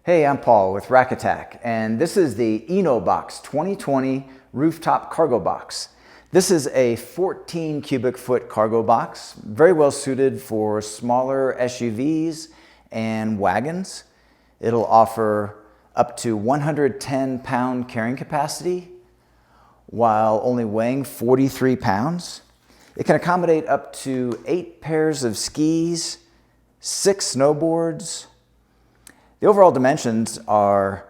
Hey, I'm Paul with Rack Attack, and this is the Inno Box 2020 Rooftop Cargo Box. This is a 14 cubic foot cargo box, very well suited for smaller SUVs and wagons. It'll offer up to 110 pound carrying capacity while only weighing 43 pounds. It can accommodate up to 8 pairs of skis, 6 snowboards. The overall dimensions are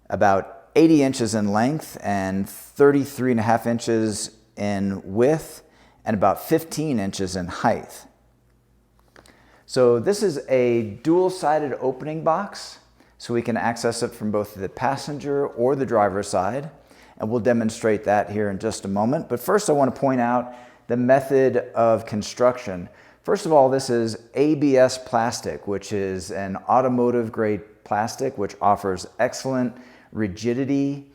about 80 inches in length and 33.5 inches in width and about 15 inches in height. So this is a dual-sided opening box, so we can access it from both the passenger or the driver's side, and we'll demonstrate that here in just a moment. But first I want to point out the method of construction. First of all, this is ABS plastic, which is an automotive grade plastic which offers excellent rigidity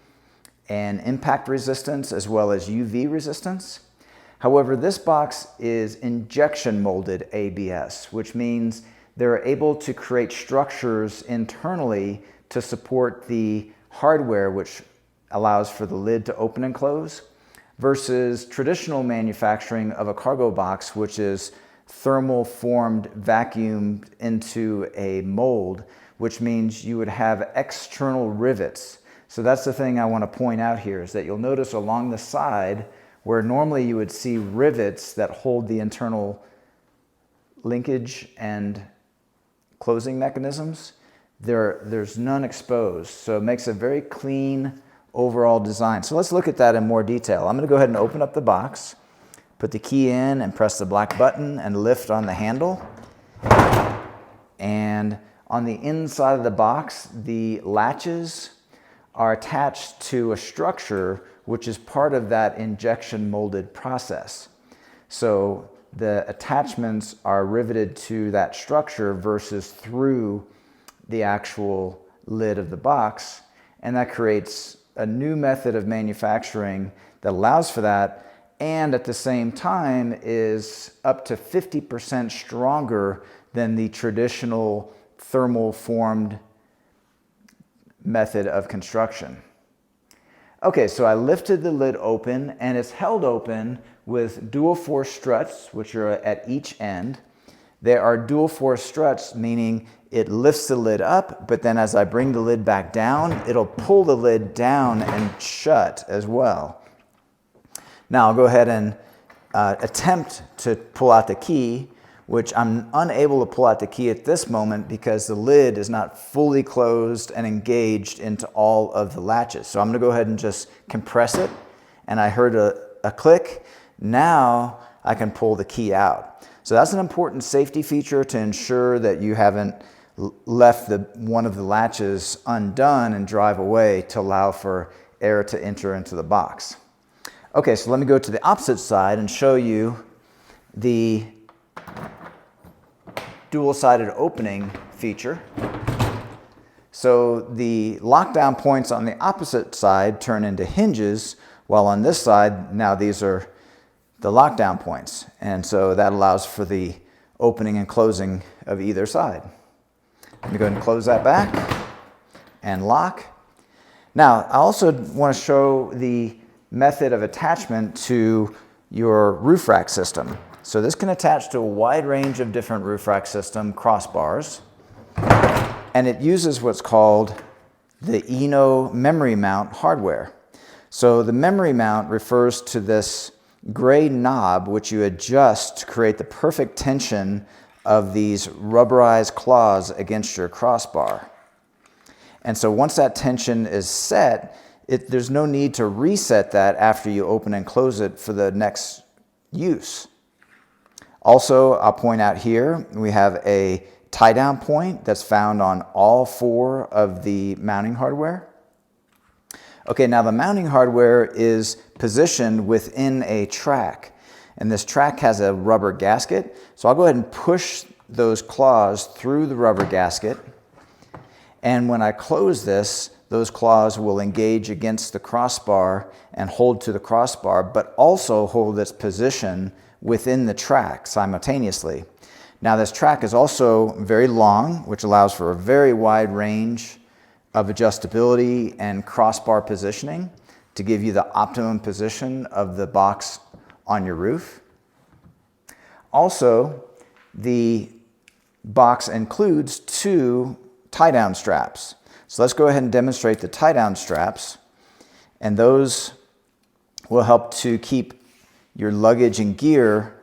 and impact resistance as well as UV resistance. However, this box is injection molded ABS, which means they're able to create structures internally to support the hardware, which allows for the lid to open and close, versus traditional manufacturing of a cargo box, which is thermal formed, vacuumed into a mold, which means you would have external rivets. So that's the thing I want to point out here, is that you'll notice along the side where normally you would see rivets that hold the internal linkage and closing mechanisms, there's none exposed. So it makes a very clean overall design. So let's look at that in more detail. I'm going to go ahead and open up the box, put the key in and press the black button and lift on the handle. And on the inside of the box, the latches are attached to a structure which is part of that injection molded process. So the attachments are riveted to that structure versus through the actual lid of the box, and that creates a new method of manufacturing that allows for that, and at the same time is up to 50% stronger than the traditional thermal formed method of construction. Okay, so I lifted the lid open, and it's held open with dual force struts, which are at each end. They are dual force struts, meaning it lifts the lid up, but then as I bring the lid back down, it'll pull the lid down and shut as well. Now I'll go ahead and attempt to pull out the key, which I'm unable to pull out the key at this moment because the lid is not fully closed and engaged into all of the latches. So I'm going to go ahead and just compress it, and I heard a click. Now I can pull the key out. So that's an important safety feature to ensure that you haven't left one of the latches undone and drive away to allow for air to enter into the box. Okay, so let me go to the opposite side and show you the dual-sided opening feature. So the lockdown points on the opposite side turn into hinges, while on this side, now these are the lockdown points. And so that allows for the opening and closing of either side. Let me go ahead and close that back and lock. Now, I also want to show the method of attachment to your roof rack system. So this can attach to a wide range of different roof rack system crossbars, and it uses what's called the Inno memory mount hardware. So the memory mount refers to this gray knob which you adjust to create the perfect tension of these rubberized claws against your crossbar. And so once that tension is set, there's no need to reset that after you open and close it for the next use. Also, I'll point out here, we have a tie-down point that's found on all 4 of the mounting hardware. Okay, now the mounting hardware is positioned within a track, and this track has a rubber gasket. So I'll go ahead and push those claws through the rubber gasket, and when I close this, those claws will engage against the crossbar and hold to the crossbar, but also hold its position within the track simultaneously. Now this track is also very long, which allows for a very wide range of adjustability and crossbar positioning to give you the optimum position of the box on your roof. Also, the box includes 2 tie-down straps. So let's go ahead and demonstrate the tie-down straps, and those will help to keep your luggage and gear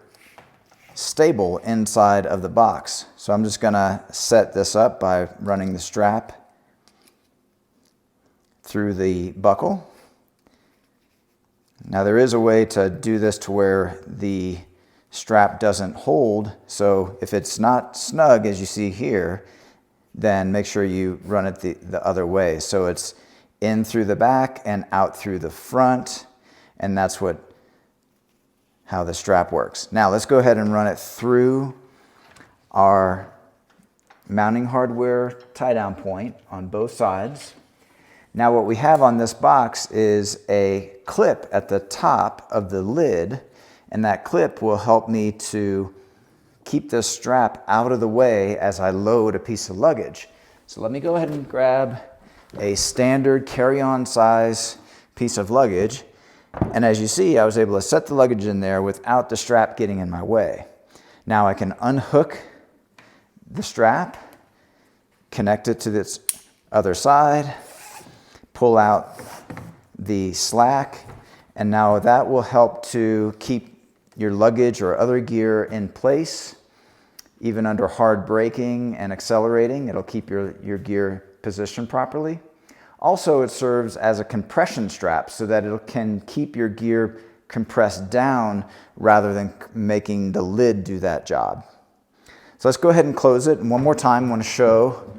stable inside of the box. So I'm just going to set this up by running the strap through the buckle. Now there is a way to do this to where the strap doesn't hold, so if it's not snug as you see here, then make sure you run it the other way. So it's in through the back and out through the front, and that's how the strap works. Now let's go ahead and run it through our mounting hardware tie-down point on both sides. Now what we have on this box is a clip at the top of the lid, and that clip will help me to keep this strap out of the way as I load a piece of luggage. So let me go ahead and grab a standard carry-on size piece of luggage. And as you see, I was able to set the luggage in there without the strap getting in my way. Now I can unhook the strap, connect it to this other side, pull out the slack, and now that will help to keep your luggage or other gear in place. Even under hard braking and accelerating, it'll keep your gear positioned properly. Also, it serves as a compression strap so that it can keep your gear compressed down rather than making the lid do that job. So let's go ahead and close it. And one more time, I want to show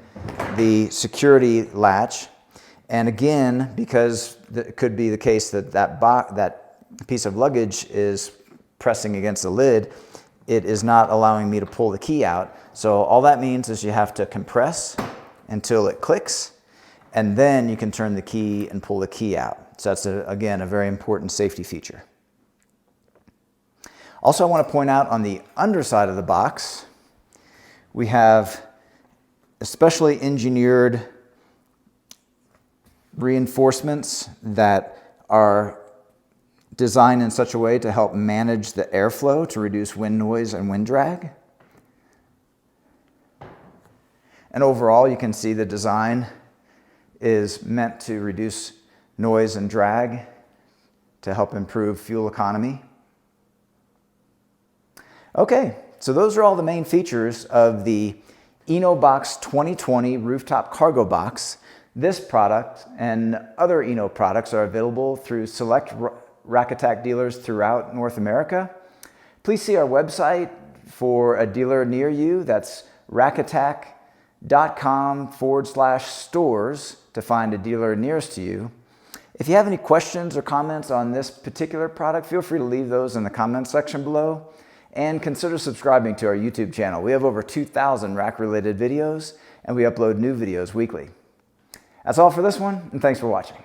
the security latch. And again, because it could be the case that that piece of luggage is pressing against the lid, it is not allowing me to pull the key out. So all that means is you have to compress until it clicks, and then you can turn the key and pull the key out. So that's, again, a very important safety feature. Also, I want to point out on the underside of the box, we have especially engineered reinforcements that are designed in such a way to help manage the airflow to reduce wind noise and wind drag. And overall, you can see the design is meant to reduce noise and drag to help improve fuel economy. Okay, so those are all the main features of the Inno Box 2020 Rooftop Cargo Box. This product and other Inno products are available through select Rack Attack dealers throughout North America. Please see our website for a dealer near you. That's rackattack.com/stores to find a dealer nearest to you. If you have any questions or comments on this particular product, feel free to leave those in the comment section below, and consider subscribing to our YouTube channel. We have over 2,000 rack-related videos, and we upload new videos weekly. That's all for this one, and thanks for watching.